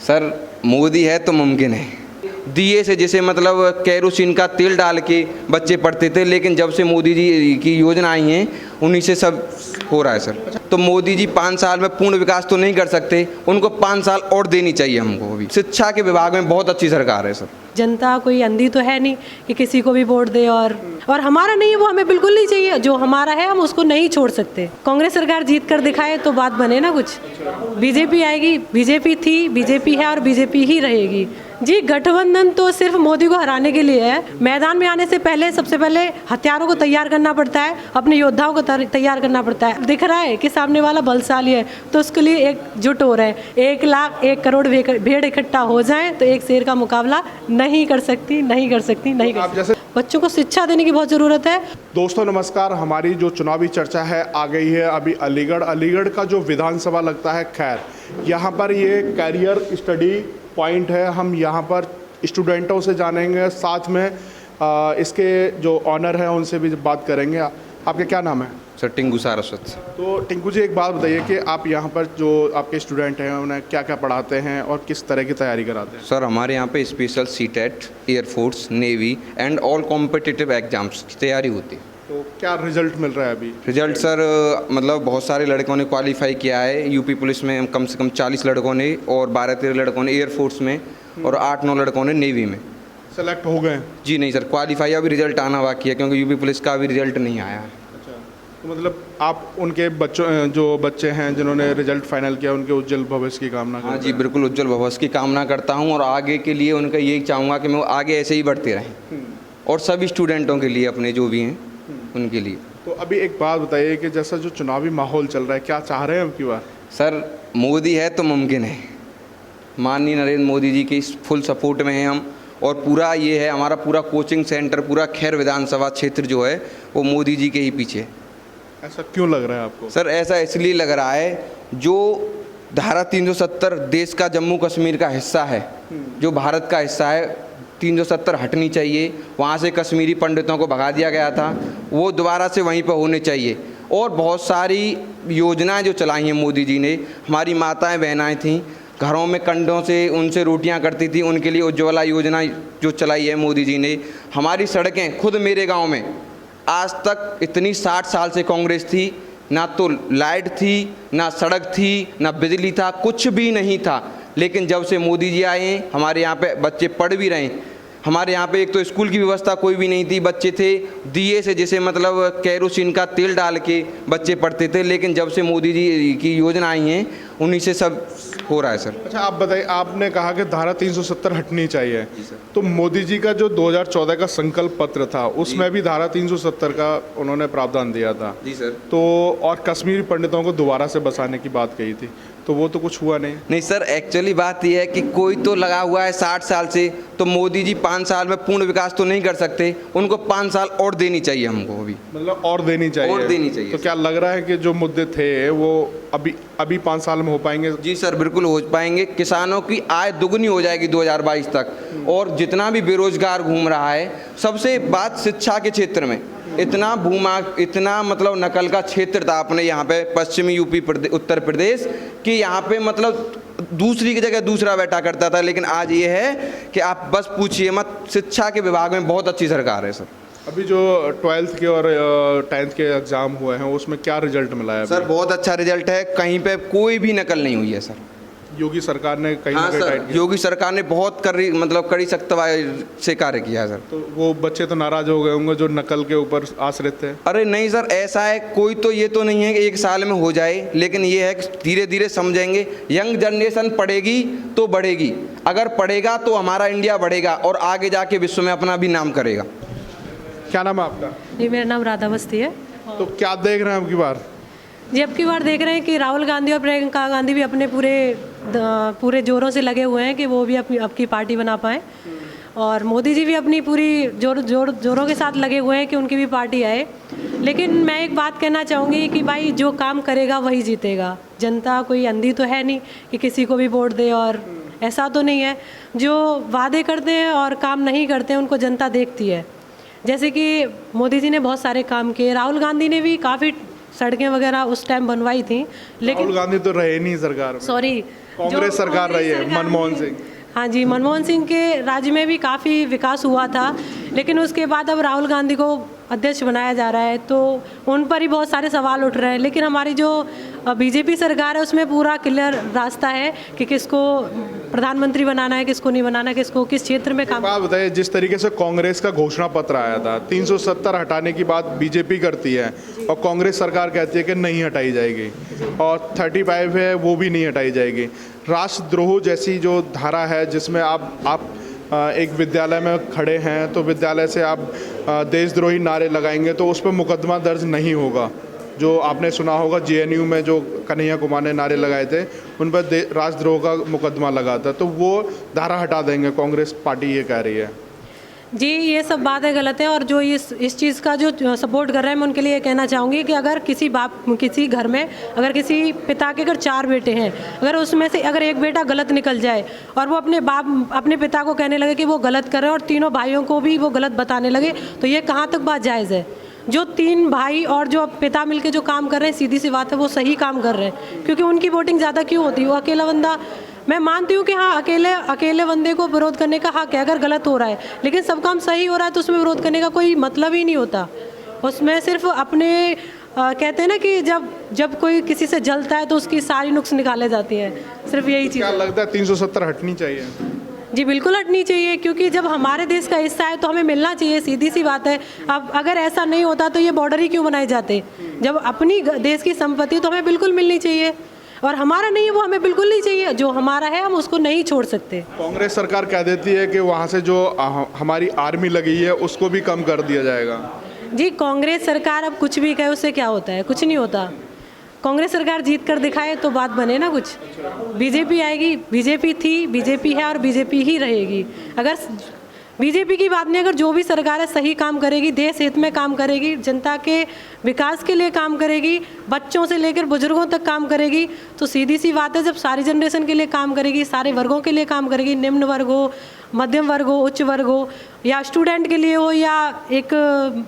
Sir Modi है तो मुमकिन है। दिए से जैसे मतलब केरोसिन का तेल डाल के बच्चे पढ़ते थे, लेकिन जब से मोदी जी की योजना आई हैं उन्हीं से सब हो रहा है सर। तो मोदी जी 5 साल में पूर्ण विकास तो नहीं कर सकते, उनको 5 साल और देनी चाहिए हमको। अभी शिक्षा के विभाग में बहुत अच्छी सरकार है सर। जनता कोई अंधी तो है नहीं कि किसी को भी वोट दे, और हमारा नहीं है वो हमें बिल्कुल नहीं चाहिए। जो हमारा है हम उसको नहीं छोड़ सकते। कांग्रेस सरकार जीत कर दिखाए तो बात बने ना कुछ। बीजेपी आएगी, बीजेपी थी, बीजेपी है और बीजेपी ही रहेगी। जी गठबंधन तो सिर्फ मोदी को हराने के लिए है। मैदान में आने से पहले सबसे पहले हथियारों को तैयार करना पड़ता है, अपने योद्धाओं को तैयार करना पड़ता है। दिख रहा है कि सामने वाला बलशाली है तो उसके लिए एकजुट हो रहे हैं। 1 लाख 1 करोड़ भेड़ इकट्ठा हो जाए तो एक शेर का मुकाबला नहीं कर सकती। बच्चों को शिक्षा देने की बहुत ज़रूरत है। दोस्तों नमस्कार, हमारी जो चुनावी चर्चा है आ गई है अभी अलीगढ़ का जो विधानसभा लगता है खैर, यहाँ पर ये कैरियर स्टडी पॉइंट है। हम यहाँ पर स्टूडेंटों से जानेंगे, साथ में इसके जो ऑनर हैं उनसे भी बात करेंगे। आपका क्या नाम है? सर टिंकू सारस्वत। तो टिंकू जी, एक बात बताइए कि आप यहाँ पर जो आपके स्टूडेंट हैं उन्हें क्या क्या पढ़ाते हैं और किस तरह की तैयारी कराते हैं? सर हमारे यहाँ पे special CTET, air force, navy and all competitive exams की तैयारी होती है। तो क्या रिजल्ट मिल रहा है अभी? रिजल्ट सर मतलब बहुत सारे लड़कों ने क्वालिफाई किया है। यूपी पुलिस में कम से कम 40 लड़कों ने और 12-13 लड़कों ने एयरफोर्स में और 8-9 लड़कों ने नेवी में सेलेक्ट हो गए? जी नहीं सर, क्वालिफाई अभी रिजल्ट आना बाकी है क्योंकि यूपी पुलिस का अभी रिजल्ट नहीं आया है। अच्छा, तो मतलब आप उनके जो बच्चे हैं जिन्होंने रिजल्ट फाइनल किया उनके उज्जवल भविष्य की कामना करते हैं? हाँ जी बिल्कुल, उज्जवल भविष्य की कामना करता हूँ और आगे के लिए उनका यही चाहूँगा कि मैं आगे ऐसे ही बढ़ते रहें और सभी स्टूडेंटों के लिए, अपने जो भी हैं उनके लिए। तो अभी एक बात बताइए कि जैसा जो चुनावी माहौल चल रहा है, क्या चाह रहे हैं अब की बार? सर मोदी है तो मुमकिन है। माननीय नरेंद्र मोदी जी के फुल सपोर्ट में हैं हम, और पूरा ये है हमारा पूरा कोचिंग सेंटर, पूरा खैर विधानसभा क्षेत्र जो है वो मोदी जी के ही पीछे है। ऐसा क्यों लग रहा है आपको? सर ऐसा इसलिए लग रहा है, जो धारा 370 देश का जम्मू कश्मीर का हिस्सा है, जो भारत का हिस्सा है, 370 हटनी चाहिए। वहाँ से कश्मीरी पंडितों को भगा दिया गया था, वो दोबारा से वहीं पर होने चाहिए। और बहुत सारी योजनाएं जो चलाई हैं मोदी जी ने, हमारी माताएं बहनाएं थीं घरों में कंडों से उनसे रोटियां करती थी, उनके लिए उज्ज्वला योजना जो चलाई है मोदी जी ने। हमारी सड़कें, खुद मेरे गांव में आज तक इतनी 60 साल से कांग्रेस थी, ना तो लाइट थी, ना सड़क थी, ना बिजली था, कुछ भी नहीं था। लेकिन जब से मोदी जी आए हैं हमारे यहाँ पे बच्चे पढ़ भी रहे हैं। हमारे यहाँ पे एक तो स्कूल की व्यवस्था कोई भी नहीं थी, बच्चे थे दिए से जैसे मतलब केरोसिन का तेल डाल के बच्चे पढ़ते थे, लेकिन जब से मोदी जी की योजना आई हैं उन्हीं से सब हो रहा है सर। अच्छा, आप बताइए, आपने कहा कि धारा 370 हटनी चाहिए, तो मोदी जी का जो 2014 का संकल्प पत्र था उसमें भी धारा 370 का उन्होंने प्रावधान दिया था। जी सर। तो और कश्मीरी पंडितों को दोबारा से बसाने की बात कही थी, तो वो तो कुछ हुआ नहीं। नहीं सर, एक्चुअली बात यह है कि कोई तो लगा हुआ है 60 साल से, तो मोदी जी 5 साल में पूर्ण विकास तो नहीं कर सकते, उनको 5 साल और देनी चाहिए हमको। अभी मतलब और देनी चाहिए। तो क्या लग रहा है कि जो मुद्दे थे वो अभी 5 साल में हो पाएंगे? जी सर बिल्कुल हो पाएंगे। किसानों की आय दुगनी हो जाएगी 2022 तक, और जितना भी बेरोजगार घूम रहा है, सबसे बात शिक्षा के क्षेत्र में इतना मतलब नकल का क्षेत्र था अपने यहाँ पे पश्चिमी यूपी उत्तर प्रदेश कि यहाँ पे मतलब दूसरी की जगह दूसरा बैठा करता था। लेकिन आज ये है कि आप बस पूछिए मत, शिक्षा के विभाग में बहुत अच्छी सरकार है सर। अभी जो 12th के और 10th के एग्ज़ाम हुए हैं उसमें क्या रिजल्ट मिला है? सर बहुत अच्छा रिजल्ट है, कहीं पे कोई भी नकल नहीं हुई है सर। योगी सरकार ने कहीं हाँ सर, योगी सरकार ने बहुत कड़ी सख्त से कार्य किया है सर। तो वो बच्चे तो नाराज हो गए होंगे जो नकल के ऊपर आश्रित थे? अरे नहीं सर, ऐसा है कोई तो ये तो नहीं है कि 1 साल में हो जाए, लेकिन ये है कि धीरे धीरे समझेंगे। यंग जनरेशन पढ़ेगी तो बढ़ेगी, अगर पढ़ेगा तो हमारा इंडिया बढ़ेगा और आगे जाके विश्व में अपना भी नाम करेगा। क्या नाम है आपका? जी मेरा नाम राधावस्ती है। तो क्या देख रहे हैं अब की बार? जी अब की बार देख रहे हैं कि राहुल गांधी और प्रियंका गांधी भी अपने पूरे जोरों से लगे हुए हैं कि वो भी अपनी पार्टी बना पाएँ, और मोदी जी भी अपनी पूरी जोरों के साथ लगे हुए हैं कि उनकी भी पार्टी आए। लेकिन मैं एक बात कहना चाहूँगी कि भाई जो काम करेगा वही जीतेगा। जनता कोई अंधी तो है नहीं कि किसी को भी वोट दे, और ऐसा तो नहीं है। जो वादे करते हैं और काम नहीं करते हैं उनको जनता देखती है। जैसे कि मोदी जी ने बहुत सारे काम किए, राहुल गांधी ने भी काफ़ी सड़कें वगैरह उस टाइम बनवाई थी, लेकिन राहुल गांधी तो रहे नहीं सरकार में। सॉरी, कांग्रेस सरकार रही है मनमोहन सिंह। हाँ जी, मनमोहन सिंह के राज्य में भी काफ़ी विकास हुआ था, लेकिन उसके बाद अब राहुल गांधी को अध्यक्ष बनाया जा रहा है तो उन पर ही बहुत सारे सवाल उठ रहे हैं। लेकिन हमारी जो बीजेपी सरकार है उसमें पूरा क्लियर रास्ता है कि किसको प्रधानमंत्री बनाना है, किसको नहीं बनाना, किसको किस क्षेत्र में काम। बात बताइए, जिस तरीके से कांग्रेस का घोषणा पत्र आया था 370 हटाने की बात बीजेपी करती है और कांग्रेस सरकार कहती है कि नहीं हटाई जाएगी, और 35 है वो भी नहीं हटाई जाएगी। राष्ट्रद्रोह जैसी जो धारा है जिसमें आप एक विद्यालय में खड़े हैं तो विद्यालय से आप देशद्रोही नारे लगाएंगे तो उस पर मुकदमा दर्ज नहीं होगा। जो आपने सुना होगा जेएनयू में जो कन्हैया कुमार ने नारे लगाए थे उन पर राष्ट्रद्रोह का मुकदमा लगा था, तो वो धारा हटा देंगे, कांग्रेस पार्टी ये कह रही है। जी, ये सब बातें गलत है और जो इस चीज़ का जो सपोर्ट कर रहे हैं मैं उनके लिए ये कहना चाहूँगी कि अगर किसी घर में अगर किसी पिता के अगर 4 बेटे हैं, अगर उसमें से अगर एक बेटा गलत निकल जाए और वो अपने पिता को कहने लगे कि वो गलत कर रहे हैं और तीनों भाइयों को भी वो गलत बताने लगे, तो ये कहाँ तक बात जायज़ है? जो 3 भाई और जो पिता मिलके जो काम कर रहे हैं, सीधी सी बात है वो सही काम कर रहे हैं, क्योंकि उनकी वोटिंग ज़्यादा क्यों होती है? वो अकेला बंदा, मैं मानती हूँ कि हाँ अकेले बंदे को विरोध करने का हक है अगर गलत हो रहा है, लेकिन सब काम सही हो रहा है तो उसमें विरोध करने का कोई मतलब ही नहीं होता। उसमें सिर्फ अपने कहते हैं ना कि जब कोई किसी से जलता है तो उसकी सारी नुक्स निकाले जाती है, सिर्फ यही चीज़। क्या लगता है 370 हटनी चाहिए? जी बिल्कुल हटनी चाहिए, क्योंकि जब हमारे देश का हिस्सा है तो हमें मिलना चाहिए, सीधी सी बात है। अब अगर ऐसा नहीं होता तो ये बॉर्डर ही क्यों बनाए जाते? जब अपनी देश की संपत्ति तो हमें बिल्कुल मिलनी चाहिए, और हमारा नहीं है वो हमें बिल्कुल नहीं चाहिए। जो हमारा है हम उसको नहीं छोड़ सकते। कांग्रेस सरकार कह देती है कि वहाँ से जो हमारी आर्मी लगी है उसको भी कम कर दिया जाएगा। जी, कांग्रेस सरकार अब कुछ भी कहे उससे क्या होता है? कुछ नहीं होता। कांग्रेस सरकार जीत कर दिखाए तो बात बने ना कुछ। बीजेपी आएगी, बीजेपी थी, बीजेपी है और बीजेपी ही रहेगी। अगर बीजेपी की बात नहीं, अगर जो भी सरकार है सही काम करेगी, देश हित में काम करेगी, जनता के विकास के लिए काम करेगी, बच्चों से लेकर बुजुर्गों तक काम करेगी, तो सीधी सी बात है जब सारी जनरेशन के लिए काम करेगी, सारे वर्गों के लिए काम करेगी, निम्न वर्ग हो, मध्यम वर्ग हो, उच्च वर्ग हो, या स्टूडेंट के लिए हो, या एक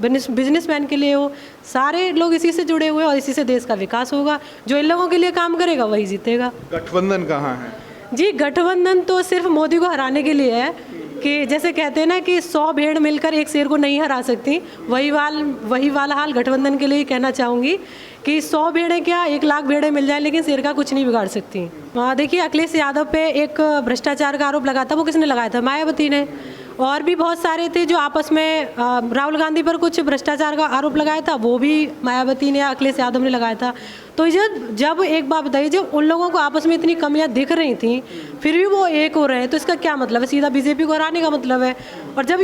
बिजनेसमैन के लिए हो, सारे लोग इसी से जुड़े हुए और इसी से देश का विकास होगा। जो इन लोगों के लिए काम करेगा वही जीतेगा। गठबंधन कहाँ है? जी, गठबंधन तो सिर्फ मोदी को हराने के लिए है, कि जैसे कहते हैं ना कि 100 भेड़ मिलकर एक शेर को नहीं हरा सकती, वही वाला हाल गठबंधन के लिए कहना चाहूँगी कि 100 भेड़ें क्या 1 लाख भेड़ें मिल जाए लेकिन शेर का कुछ नहीं बिगाड़ सकती। देखिए, अखिलेश यादव पे एक भ्रष्टाचार का आरोप लगा था, वो किसने लगाया था? मायावती ने। और भी बहुत सारे थे जो आपस में राहुल गांधी पर कुछ भ्रष्टाचार का आरोप लगाया था, वो भी मायावती ने या अखिलेश यादव ने लगाया था। तो जब एक बात बताइए, जब उन लोगों को आपस में इतनी कमियां दिख रही थी फिर भी वो एक हो रहे हैं, तो इसका क्या मतलब है? सीधा बीजेपी को हराने का मतलब है। और जब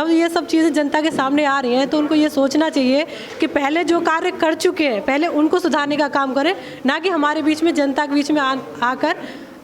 ये सब चीज़ें जनता के सामने आ रही हैं तो उनको ये सोचना चाहिए कि पहले जो कार्य कर चुके हैं पहले उनको सुधारने का काम करें, ना कि हमारे बीच में, जनता के बीच में आकर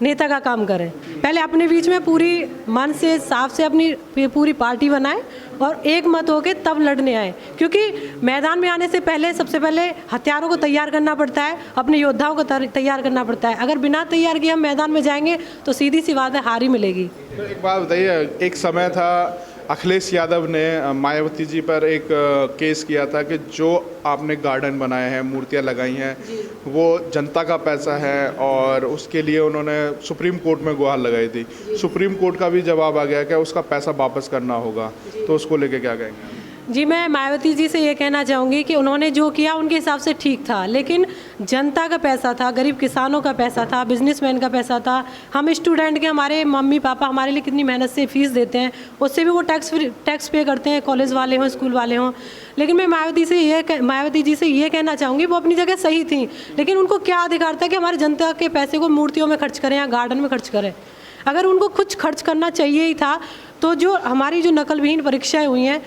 नेता का काम करें। पहले अपने बीच में पूरी मन से साफ से अपनी पूरी पार्टी बनाएं और एक मत होके तब लड़ने आए, क्योंकि मैदान में आने से पहले सबसे पहले हथियारों को तैयार करना पड़ता है, अपने योद्धाओं को तैयार करना पड़ता है। अगर बिना तैयार किए हम मैदान में जाएंगे तो सीधी सी बात है हार ही मिलेगी। तो एक बात बताइए, एक समय था अखिलेश यादव ने मायावती जी पर एक केस किया था कि जो आपने गार्डन बनाए हैं, मूर्तियां लगाई हैं, वो जनता का पैसा है और उसके लिए उन्होंने सुप्रीम कोर्ट में गुहार लगाई थी। सुप्रीम कोर्ट का भी जवाब आ गया कि उसका पैसा वापस करना होगा, तो उसको लेके क्या कहेंगे? जी, मैं मायावती जी से ये कहना चाहूँगी कि उन्होंने जो किया उनके हिसाब से ठीक था, लेकिन जनता का पैसा था, गरीब किसानों का पैसा था, बिजनेसमैन का पैसा था। हम स्टूडेंट के, हमारे मम्मी पापा हमारे लिए कितनी मेहनत से फ़ीस देते हैं, उससे भी वो टैक्स पे करते हैं, कॉलेज वाले हों, स्कूल वाले हों। लेकिन मैं मायावती जी से ये कहना चाहूँगी, वो अपनी जगह सही थी, लेकिन उनको क्या अधिकार था कि हमारी जनता के पैसे को मूर्तियों में खर्च करें या गार्डन में खर्च करें? अगर उनको कुछ खर्च करना चाहिए ही था तो जो हमारी जो नकलविहीन परीक्षाएं हुई हैं,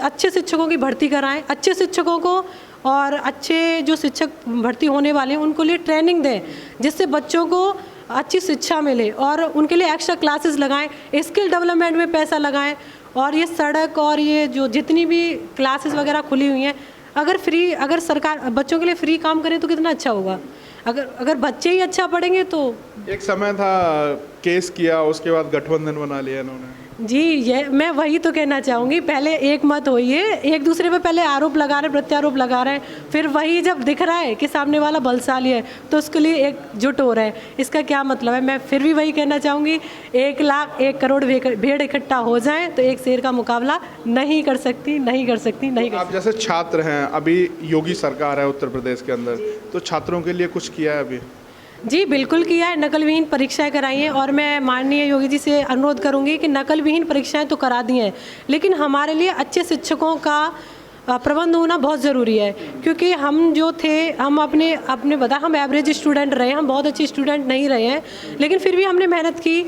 अच्छे शिक्षकों की भर्ती कराएं, अच्छे शिक्षकों को और अच्छे जो शिक्षक भर्ती होने वाले हैं उनको लिए ट्रेनिंग दें, जिससे बच्चों को अच्छी शिक्षा मिले, और उनके लिए एक्स्ट्रा क्लासेस लगाएं, स्किल डेवलपमेंट में पैसा लगाएं। और ये सड़क और ये जो जितनी भी क्लासेस वगैरह खुली हुई हैं, अगर सरकार बच्चों के लिए फ्री काम करे तो कितना अच्छा होगा। अगर बच्चे ही अच्छा पढ़ेंगे तो। एक समय था केस किया, उसके बाद गठबंधन बना लिया इन्होंने। जी, ये मैं वही तो कहना चाहूँगी, पहले एक मत होइए, एक दूसरे पे पहले आरोप लगा रहे हैं, प्रत्यारोप लगा रहे हैं, फिर वही जब दिख रहा है कि सामने वाला बलशाली है तो उसके लिए एकजुट हो रहे हैं। इसका क्या मतलब है? मैं फिर भी वही कहना चाहूँगी, 1 लाख 1 करोड़ भेड़ इकट्ठा हो जाए तो एक शेर का मुकाबला नहीं कर सकती, नहीं कर सकती, नहीं कर आप जैसे छात्र हैं, अभी योगी सरकार है उत्तर प्रदेश के अंदर, तो छात्रों के लिए कुछ किया है अभी? जी बिल्कुल किया है, नकल विहीन परीक्षाएं कराई हैं और मैं माननीय योगी जी से अनुरोध करूंगी कि नकल विहीन परीक्षाएं तो करा दी हैं, लेकिन हमारे लिए अच्छे शिक्षकों का प्रबंध होना बहुत ज़रूरी है। क्योंकि हम जो थे, हम अपने बता हम एवरेज स्टूडेंट रहे, हम बहुत अच्छे स्टूडेंट नहीं रहे हैं, लेकिन फिर भी हमने मेहनत की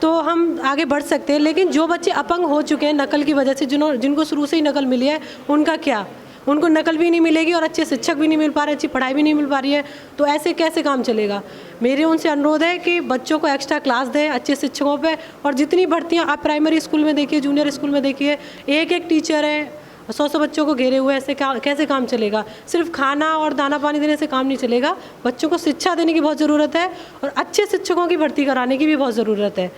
तो हम आगे बढ़ सकते हैं। लेकिन जो बच्चे अपंग हो चुके हैं नकल की वजह से, जिनको शुरू से ही नकल मिली है, उनका क्या? उनको नकल भी नहीं मिलेगी और अच्छे शिक्षक भी नहीं मिल पा रहे, अच्छी पढ़ाई भी नहीं मिल पा रही है, तो ऐसे कैसे काम चलेगा? मेरे उनसे अनुरोध है कि बच्चों को एक्स्ट्रा क्लास दें अच्छे शिक्षकों पे, और जितनी भर्तियां आप प्राइमरी स्कूल में देखिए, जूनियर स्कूल में देखिए, एक एक टीचर है, 100 बच्चों को घेरे हुए, ऐसे कैसे काम चलेगा? सिर्फ खाना और दाना पानी देने से काम नहीं चलेगा, बच्चों को शिक्षा देने की बहुत ज़रूरत है और अच्छे शिक्षकों की भर्ती कराने की भी बहुत ज़रूरत है।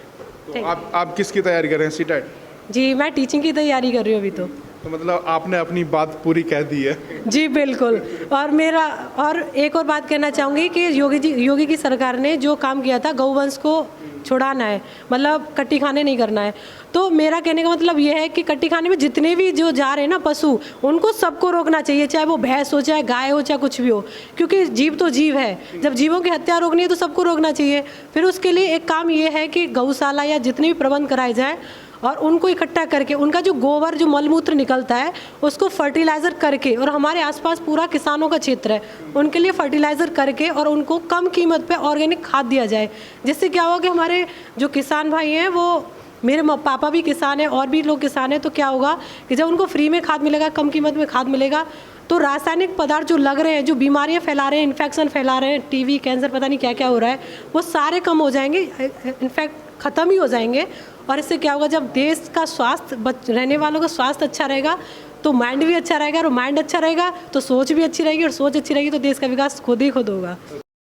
तो आप किसकी तैयारी कर रहे हैं? सीटेट? जी, मैं टीचिंग की तैयारी कर रही हूँ अभी तो मतलब आपने अपनी बात पूरी कह दी है। जी बिल्कुल। और एक और बात कहना चाहूँगी कि योगी की सरकार ने जो काम किया था, गौवंश को छुड़ाना है, मतलब कट्टी खाने नहीं करना है। तो मेरा कहने का मतलब ये है कि कट्टी खाने में जितने भी जो जा रहे हैं ना पशु, उनको सबको रोकना चाहिए, चाहे वो भैंस हो, चाहे गाय हो, चाहे कुछ भी हो, क्योंकि जीव तो जीव है। जब जीवों की हत्या रोकनी है तो सबको रोकना चाहिए। फिर उसके लिए एक काम ये है कि गौशाला या जितने भी प्रबंध कराए जाएँ और उनको इकट्ठा करके उनका जो गोबर, जो मलमूत्र निकलता है, उसको फर्टिलाइज़र करके, और हमारे आसपास पूरा किसानों का क्षेत्र है, उनके लिए फर्टिलाइज़र करके और उनको कम कीमत पे ऑर्गेनिक खाद दिया जाए। जिससे क्या होगा कि हमारे जो किसान भाई हैं, वो, मेरे पापा भी किसान हैं और भी लोग किसान हैं, तो क्या होगा कि जब उनको फ्री में खाद मिलेगा, कम कीमत में खाद मिलेगा, तो रासायनिक पदार्थ जो लग रहे हैं, जो बीमारियां फैला रहे हैं, इन्फेक्शन फैला रहे हैं, टीबी, कैंसर, पता नहीं क्या क्या हो रहा है, वो सारे कम हो जाएंगे, इनफैक्ट ख़त्म ही हो जाएंगे। और इससे क्या होगा, जब देश का स्वास्थ्य, रहने वालों का स्वास्थ्य अच्छा रहेगा तो माइंड भी अच्छा रहेगा, और माइंड अच्छा रहेगा तो सोच भी अच्छी रहेगी, और सोच अच्छी रहेगी तो देश का विकास खुद ही खुद होगा।